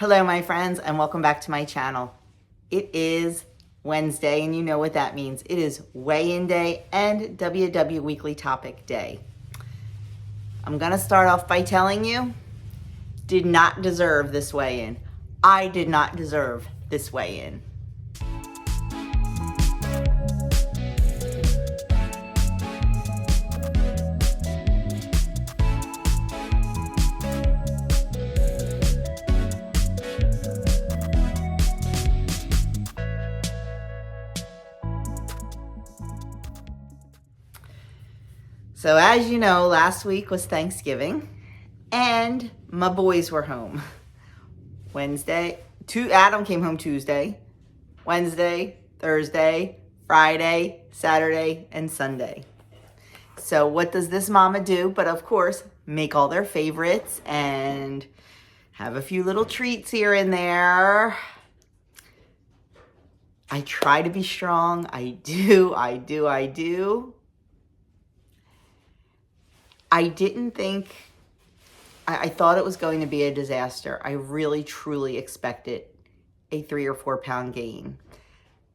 Hello, my friends, and welcome back to my channel. It is Wednesday, and you know what that means. It is weigh-in day and WW Weekly Topic Day. I'm going to start off by telling you, did not deserve this weigh-in. I did not deserve this weigh-in. So as you know, last week was Thanksgiving and my boys were home. Adam came home Tuesday, Wednesday, Thursday, Friday, Saturday, and Sunday. So what does this mama do? But of course, make all their favorites and have a few little treats here and there. I try to be strong. I do. I thought it was going to be a disaster. I really, truly expected a 3 or 4 pound gain.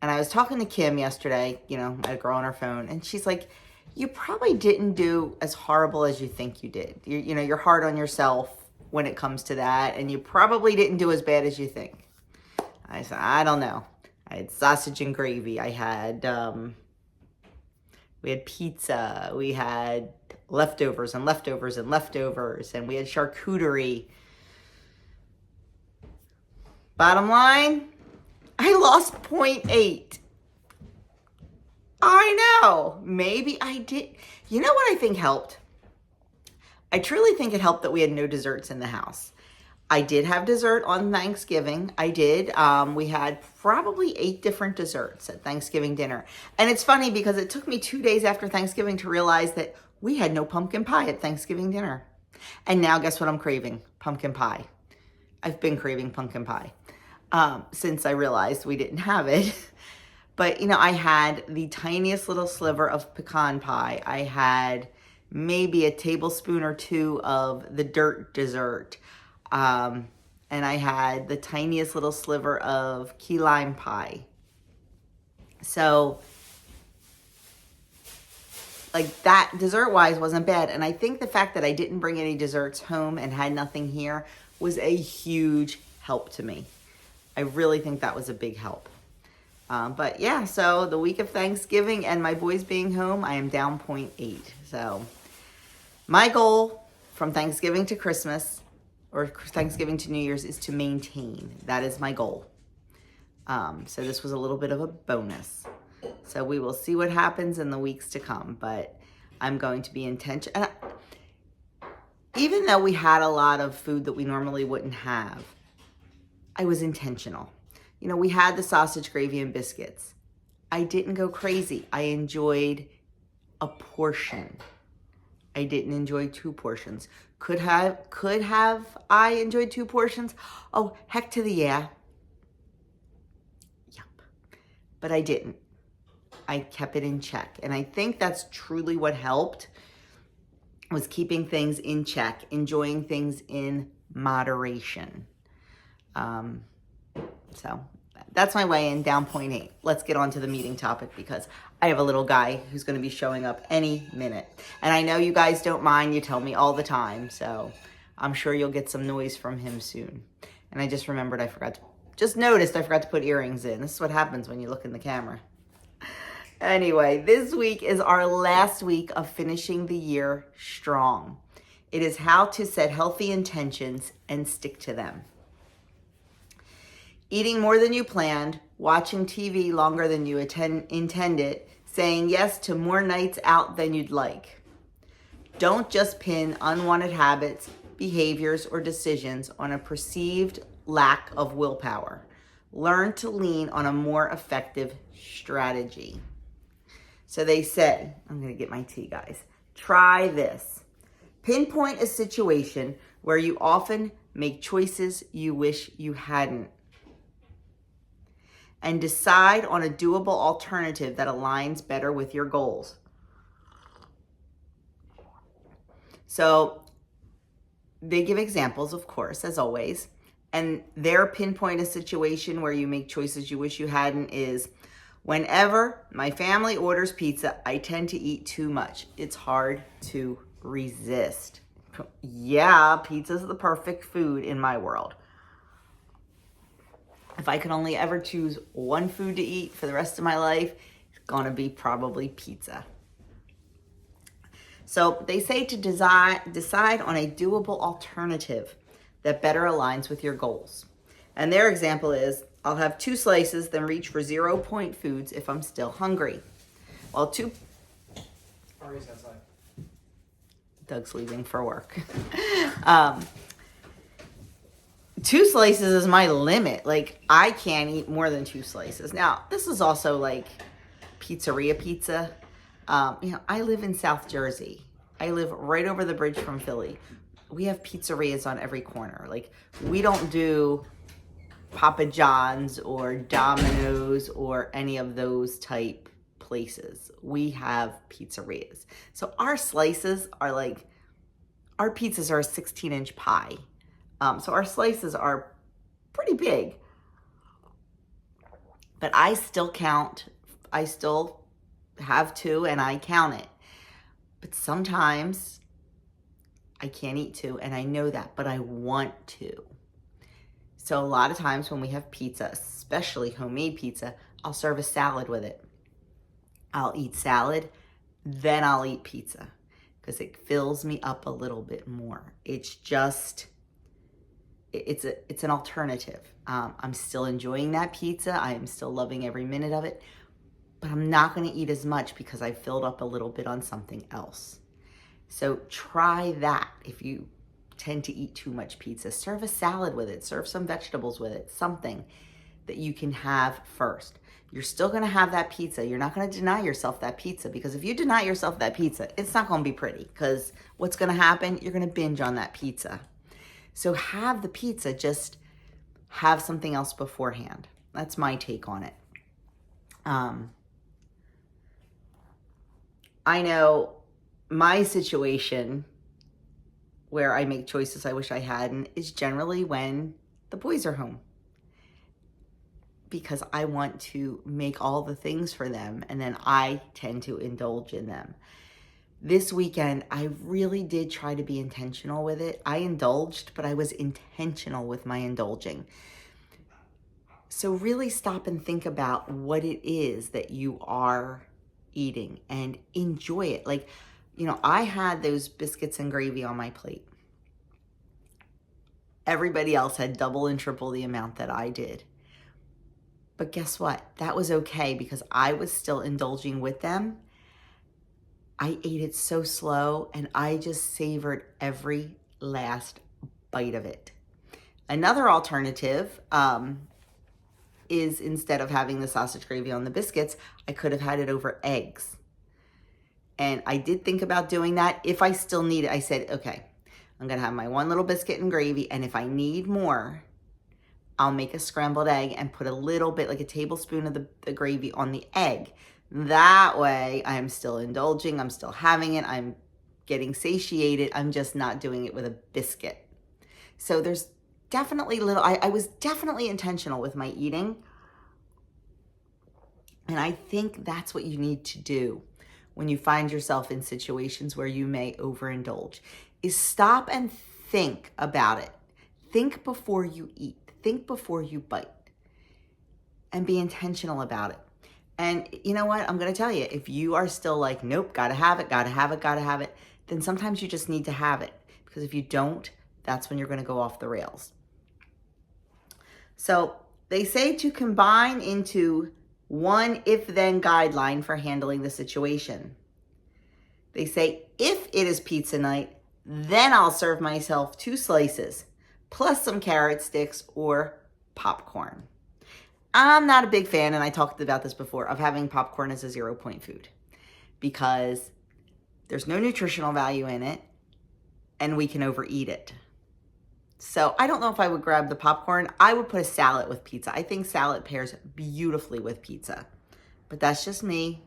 And I was talking to Kim yesterday, I had a girl on her phone, and she's like, you probably didn't do as horrible as you think you did. You're hard on yourself when it comes to that, and you probably didn't do as bad as you think. I said, I don't know. I had sausage and gravy. We had pizza. We had leftovers and leftovers and leftovers, and we had charcuterie. Bottom line, I lost 0.8. I know, maybe I did. You know what I think helped? I truly think it helped that we had no desserts in the house. I did have dessert on Thanksgiving. I did. We had probably 8 different desserts at Thanksgiving dinner. And it's funny because it took me 2 days after Thanksgiving to realize that we had no pumpkin pie at Thanksgiving dinner. And now guess what I'm craving? Pumpkin pie. I've been craving pumpkin pie since I realized we didn't have it. But, I had the tiniest little sliver of pecan pie. I had maybe a tablespoon or 2 of the dirt dessert. And I had the tiniest little sliver of key lime pie. So, that dessert-wise wasn't bad. And I think the fact that I didn't bring any desserts home and had nothing here was a huge help to me. I really think that was a big help. But yeah, so the week of Thanksgiving and my boys being home, I am down 0.8. So my goal from Thanksgiving to Christmas or Thanksgiving to New Year's is to maintain. That is my goal. So this was a little bit of a bonus. So we will see what happens in the weeks to come, but I'm going to be intentional. Even though we had a lot of food that we normally wouldn't have, I was intentional. We had the sausage, gravy, and biscuits. I didn't go crazy. I enjoyed a portion. I didn't enjoy 2 portions. Could have I enjoyed 2 portions? Oh, heck to the yeah. Yep. But I didn't. I kept it in check. And I think that's truly what helped, was keeping things in check, enjoying things in moderation. So that's my weigh-in, down 0.8. Let's get on to the meeting topic because I have a little guy who's going to be showing up any minute. And I know you guys don't mind. You tell me all the time. So I'm sure you'll get some noise from him soon. And I just remembered I forgot to put earrings in. This is what happens when you look in the camera. Anyway, this week is our last week of finishing the year strong. It is how to set healthy intentions and stick to them. Eating more than you planned, watching TV longer than you intended, saying yes to more nights out than you'd like. Don't just pin unwanted habits, behaviors, or decisions on a perceived lack of willpower. Learn to lean on a more effective strategy. So they say, I'm going to get my tea, guys. Try this. Pinpoint a situation where you often make choices you wish you hadn't. And decide on a doable alternative that aligns better with your goals. So they give examples, of course, as always. And their pinpoint a situation where you make choices you wish you hadn't is, whenever my family orders pizza, I tend to eat too much. It's hard to resist. Yeah, pizza's the perfect food in my world. If I could only ever choose one food to eat for the rest of my life, it's gonna be probably pizza. So they say to decide on a doable alternative that better aligns with your goals. And their example is, I'll have 2 slices, then reach for 0-point foods if I'm still hungry. Well, Ari's outside. Doug's leaving for work. 2 slices is my limit. Like, I can't eat more than 2 slices. Now, this is also like pizzeria pizza. I live in South Jersey. I live right over the bridge from Philly. We have pizzerias on every corner. Like, we don't do Papa John's or Domino's or any of those type places. We have pizzerias. So our slices are like, our pizzas are a 16-inch pie. So our slices are pretty big. But I still count. I still have 2 and I count it. But sometimes I can't eat 2 and I know that, but I want to. So a lot of times when we have pizza, especially homemade pizza, I'll serve a salad with it. I'll eat salad, then I'll eat pizza because it fills me up a little bit more. It's just, it's an alternative. I'm still enjoying that pizza. I am still loving every minute of it, but I'm not going to eat as much because I filled up a little bit on something else. So try that. If you tend to eat too much pizza, serve a salad with it, serve some vegetables with it, something that you can have first. You're still going to have that pizza. You're not going to deny yourself that pizza, because if you deny yourself that pizza, it's not going to be pretty, because what's going to happen? You're going to binge on that pizza. So have the pizza, just have something else beforehand. That's my take on it. I know my situation where I make choices I wish I hadn't is generally when the boys are home, because I want to make all the things for them and then I tend to indulge in them. This weekend, I really did try to be intentional with it. I indulged, but I was intentional with my indulging. So really stop and think about what it is that you are eating and enjoy it. Like, I had those biscuits and gravy on my plate. Everybody else had double and triple the amount that I did. But guess what? That was okay because I was still indulging with them. I ate it so slow and I just savored every last bite of it. Another alternative is, instead of having the sausage gravy on the biscuits, I could have had it over eggs. And I did think about doing that. If I still need it, I said, okay, I'm going to have my one little biscuit and gravy. And if I need more, I'll make a scrambled egg and put a little bit, like a tablespoon of the gravy on the egg. That way I'm still indulging. I'm still having it. I'm getting satiated. I'm just not doing it with a biscuit. So there's definitely I was definitely intentional with my eating. And I think that's what you need to do when you find yourself in situations where you may overindulge, is stop and think about it. Think before you eat. Think before you bite. And be intentional about it. And you know what? I'm going to tell you, if you are still like, nope, gotta have it, then sometimes you just need to have it. Because if you don't, that's when you're going to go off the rails. So they say to combine into one if-then guideline for handling the situation. They say, if it is pizza night, then I'll serve myself 2 slices, plus some carrot sticks or popcorn. I'm not a big fan, and I talked about this before, of having popcorn as a 0-point food, because there's no nutritional value in it, and we can overeat it. So I don't know if I would grab the popcorn. I would put a salad with pizza. I think salad pairs beautifully with pizza. But that's just me.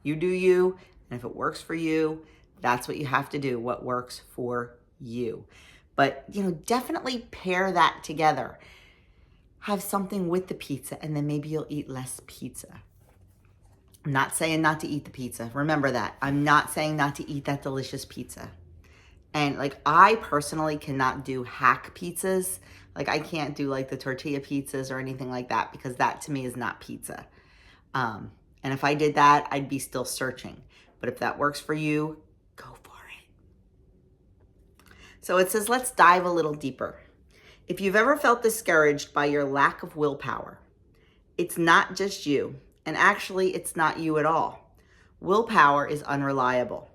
You do you. And if it works for you, that's what you have to do, what works for you. But, definitely pair that together. Have something with the pizza, and then maybe you'll eat less pizza. I'm not saying not to eat the pizza. Remember that. I'm not saying not to eat that delicious pizza. And I personally cannot do hack pizzas. I can't do the tortilla pizzas or anything like that, because that to me is not pizza. And if I did that, I'd be still searching. But if that works for you, go for it. So it says, let's dive a little deeper. If you've ever felt discouraged by your lack of willpower, it's not just you. And actually, it's not you at all. Willpower is unreliable.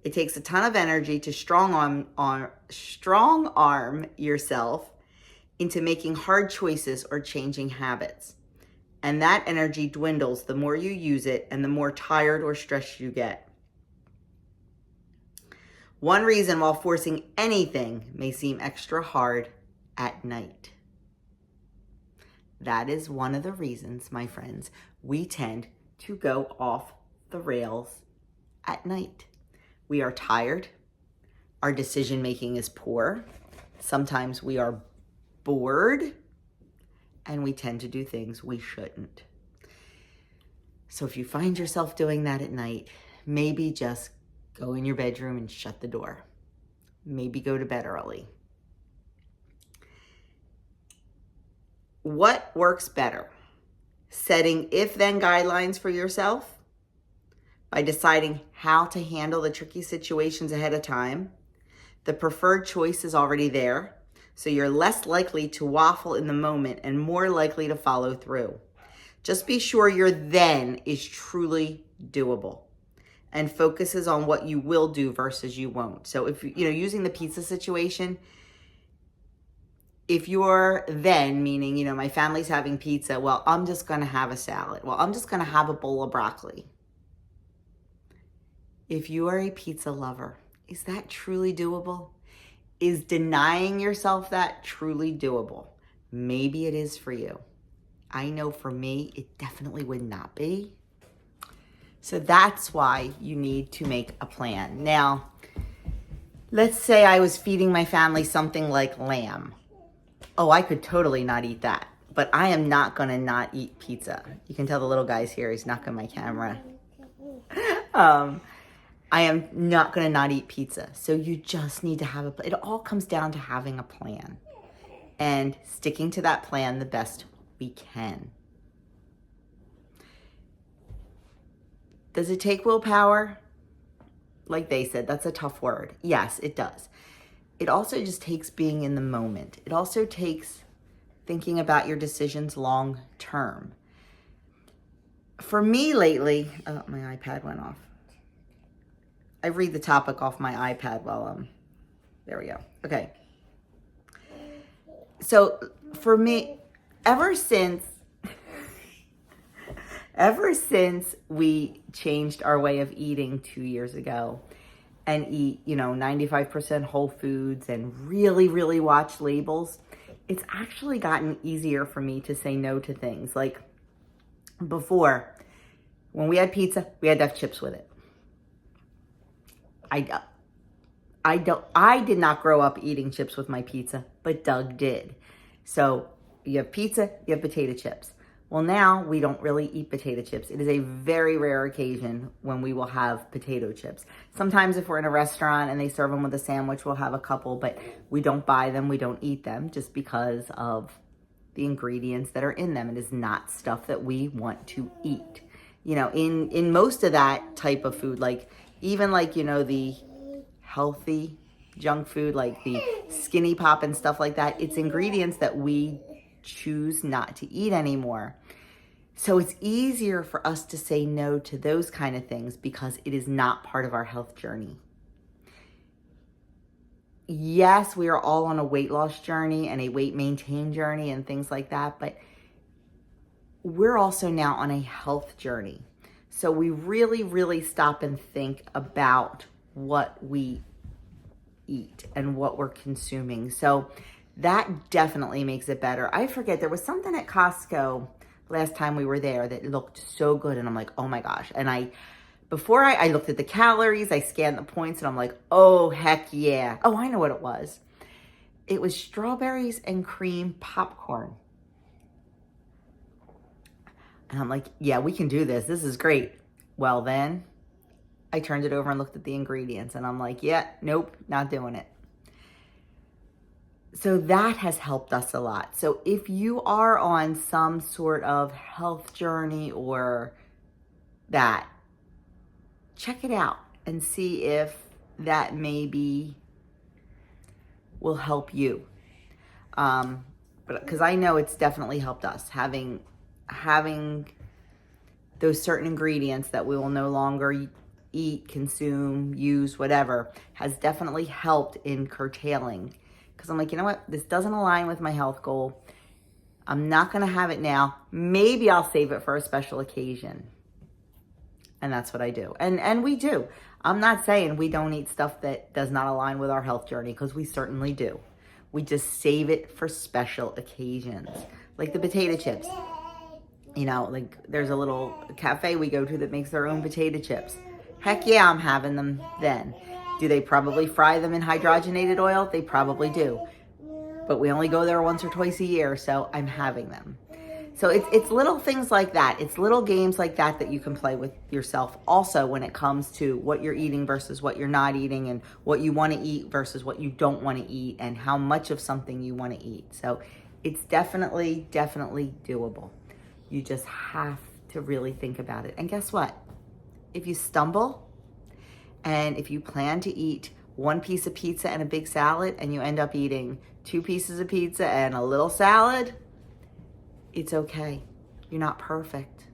It takes a ton of energy to strong arm yourself into making hard choices or changing habits. And that energy dwindles the more you use it and the more tired or stressed you get. One reason why forcing anything may seem extra hard at night. That is one of the reasons, my friends, we tend to go off the rails at night. We are tired. Our decision making is poor. Sometimes we are bored, and we tend to do things we shouldn't. So if you find yourself doing that at night, maybe just go in your bedroom and shut the door. Maybe go to bed early. What works better? Setting if-then guidelines for yourself by deciding how to handle the tricky situations ahead of time. The preferred choice is already there, so you're less likely to waffle in the moment and more likely to follow through. Just be sure your then is truly doable and focuses on what you will do versus you won't. So if using the pizza situation, if you're then, meaning, my family's having pizza, well, I'm just going to have a salad. Well, I'm just going to have a bowl of broccoli. If you are a pizza lover, is that truly doable? Is denying yourself that truly doable? Maybe it is for you. I know for me, it definitely would not be. So that's why you need to make a plan. Now, let's say I was feeding my family something like lamb. Oh, I could totally not eat that. But I am not going to not eat pizza. You can tell the little guy's here. He's knocking my camera. I am not going to not eat pizza. So you just need to have it all comes down to having a plan and sticking to that plan the best we can. Does it take willpower? Like they said, that's a tough word. Yes, it does. It also just takes being in the moment. It also takes thinking about your decisions long term. For me lately, oh, my iPad went off. I read the topic off my iPad while there we go. Okay. So for me, ever since we changed our way of eating 2 years ago and eat, 95% whole foods and really, really watch labels, it's actually gotten easier for me to say no to things. Like before, when we had pizza, we had to have chips with it. I did not grow up eating chips with my pizza, but Doug did. So you have pizza, you have potato chips. Well, now we don't really eat potato chips. It is a very rare occasion when we will have potato chips. Sometimes if we're in a restaurant and they serve them with a sandwich, we'll have a couple, but we don't buy them, we don't eat them just because of the ingredients that are in them. It is not stuff that we want to eat. In most of that type of food, even the healthy junk food, like the Skinny Pop and stuff like that, it's ingredients that we choose not to eat anymore. So it's easier for us to say no to those kind of things because it is not part of our health journey. Yes, we are all on a weight loss journey and a weight maintain journey and things like that, but we're also now on a health journey. So we really, really stop and think about what we eat and what we're consuming. So that definitely makes it better. I forget, there was something at Costco last time we were there that looked so good. And I'm like, oh my gosh. And before I looked at the calories, I scanned the points and I'm like, oh, heck yeah. Oh, I know what it was. It was strawberries and cream popcorn. And I'm like, yeah, we can do this. This is great. Well, then I turned it over and looked at the ingredients and I'm like, yeah, nope, not doing it. So that has helped us a lot. So if you are on some sort of health journey or that, check it out and see if that maybe will help you. But because I know it's definitely helped us having those certain ingredients that we will no longer eat, consume, use, whatever, has definitely helped in curtailing. Because I'm like, you know what? This doesn't align with my health goal. I'm not going to have it now. Maybe I'll save it for a special occasion. And that's what I do. And we do. I'm not saying we don't eat stuff that does not align with our health journey, because we certainly do. We just save it for special occasions. Like the potato chips. You know, like there's a little cafe we go to that makes their own potato chips. Heck yeah, I'm having them then. Do they probably fry them in hydrogenated oil? They probably do. But we only go there once or twice a year, so I'm having them. So it's little things like that. It's little games like that that you can play with yourself also when it comes to what you're eating versus what you're not eating, and what you want to eat versus what you don't want to eat, and how much of something you want to eat. So it's definitely doable. You just have to really think about it. And guess what? If you stumble, and if you plan to eat one piece of pizza and a big salad and you end up eating 2 pieces of pizza and a little salad, it's okay. You're not perfect.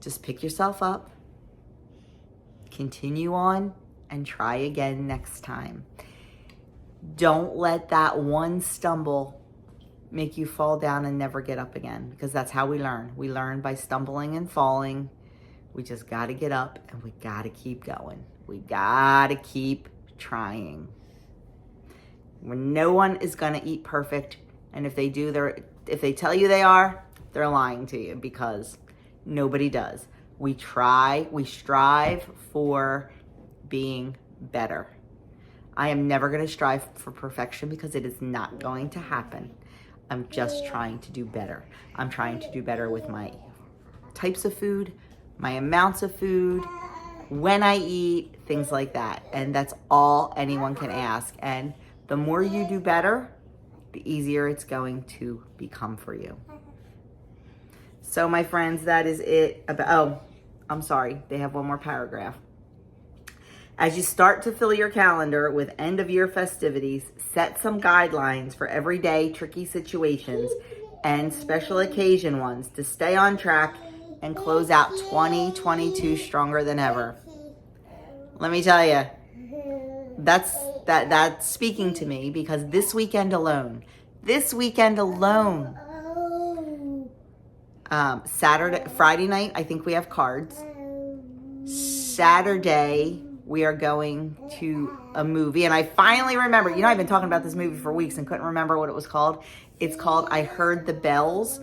Just pick yourself up, continue on, and try again next time. Don't let that one stumble make you fall down and never get up again, because that's how we learn. We learn by stumbling and falling. We just got to get up and we got to keep going. We got to keep trying. When no one is going to eat perfect, and if they do, if they tell you they are, they're lying to you, because nobody does. We strive for being better. I am never going to strive for perfection, because it is not going to happen. I'm just trying to do better. I'm trying to do better with my types of food, my amounts of food, when I eat, things like that. And that's all anyone can ask. And the more you do better, the easier it's going to become for you. So my friends, that is it. I'm sorry. They have one more paragraph. As you start to fill your calendar with end of year festivities, set some guidelines for everyday tricky situations and special occasion ones to stay on track and close out 2022 stronger than ever. Let me tell you, that's speaking to me, because this weekend alone, Friday night, I think we have cards. Saturday, we are going to a movie, and I finally remember, I've been talking about this movie for weeks and couldn't remember what it was called. It's called I Heard the Bells.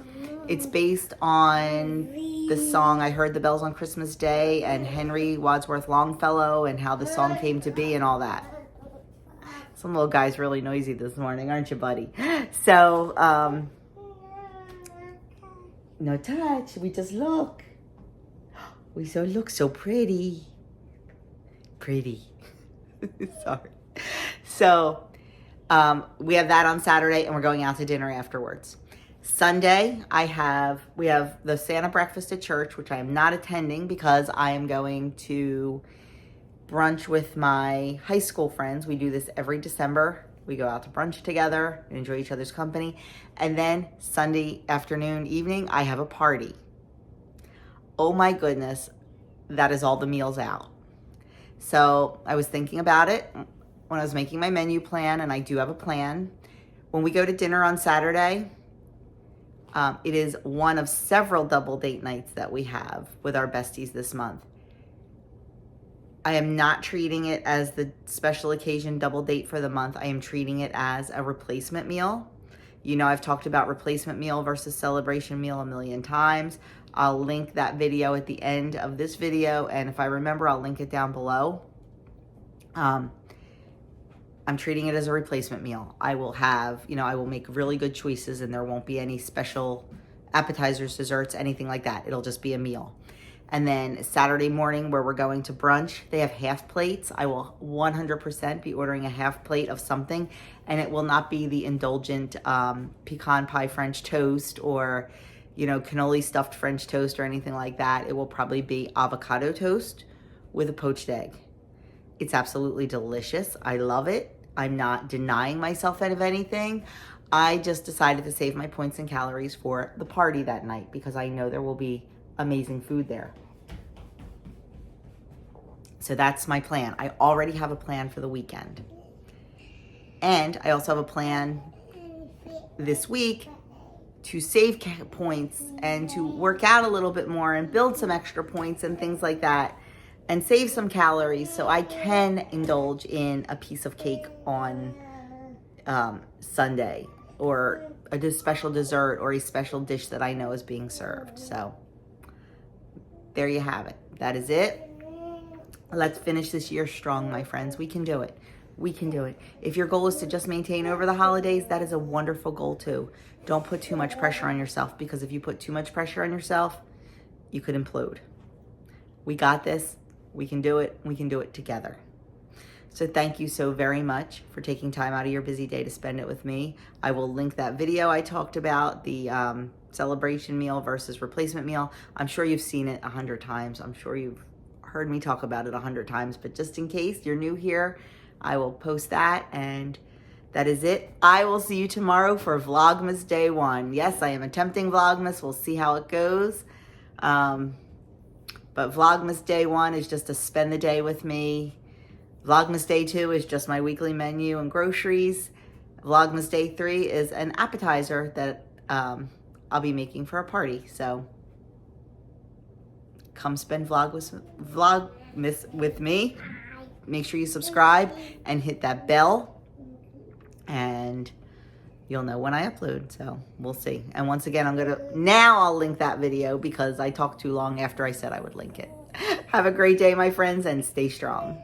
It's based on the song I Heard the Bells on Christmas Day and Henry Wadsworth Longfellow, and how the song came to be and all that. Some little guy's really noisy this morning, aren't you, buddy? So, no touch. We just look. We look so pretty. Sorry. So, we have that on Saturday, and we're going out to dinner afterwards. Sunday, we have the Santa breakfast at church, which I am not attending because I am going to brunch with my high school friends. We do this every December. We go out to brunch together and enjoy each other's company. And then Sunday afternoon, evening, I have a party. Oh my goodness, that is all the meals out. So I was thinking about it when I was making my menu plan, and I do have a plan. When we go to dinner on Saturday, it is one of several double date nights that we have with our besties this month. I am not treating it as the special occasion double date for the month. I am treating it as a replacement meal. I've talked about replacement meal versus celebration meal a million times. I'll link that video at the end of this video, and if I remember, I'll link it down below. I'm I'm treating it as a replacement meal. I will have, I will make really good choices, and there won't be any special appetizers, desserts, anything like that. It'll just be a meal. And then Saturday morning, where we're going to brunch, they have half plates. I will 100% be ordering a half plate of something, and it will not be the indulgent pecan pie French toast or, cannoli stuffed French toast or anything like that. It will probably be avocado toast with a poached egg. It's absolutely delicious. I love it. I'm not denying myself of anything. I just decided to save my points and calories for the party that night because I know there will be amazing food there. So that's my plan. I already have a plan for the weekend. And I also have a plan this week to save points and to work out a little bit more and build some extra points and things like that and save some calories so I can indulge in a piece of cake on Sunday or a special dessert or a special dish that I know is being served. So there you have it. That is it. Let's finish this year strong, my friends. We can do it. We can do it. If your goal is to just maintain over the holidays, that is a wonderful goal too. Don't put too much pressure on yourself, because if you put too much pressure on yourself, you could implode. We got this. We can do it. We can do it together. So thank you so very much for taking time out of your busy day to spend it with me. I will link that video I talked about, the celebration meal versus replacement meal. I'm sure you've seen it 100 times. I'm sure you've heard me talk about it 100 times, but just in case you're new here, I will post that, and that is it. I will see you tomorrow for Vlogmas Day 1. Yes, I am attempting Vlogmas. We'll see how it goes. But Vlogmas Day 1 is just to spend the day with me. Vlogmas Day 2 is just my weekly menu and groceries. Vlogmas Day 3 is an appetizer that I'll be making for a party. So come spend Vlogmas with me. Make sure you subscribe and hit that bell, and you'll know when I upload. So we'll see. And once again, I'll link that video because I talked too long after I said I would link it. Have a great day, my friends, and stay strong.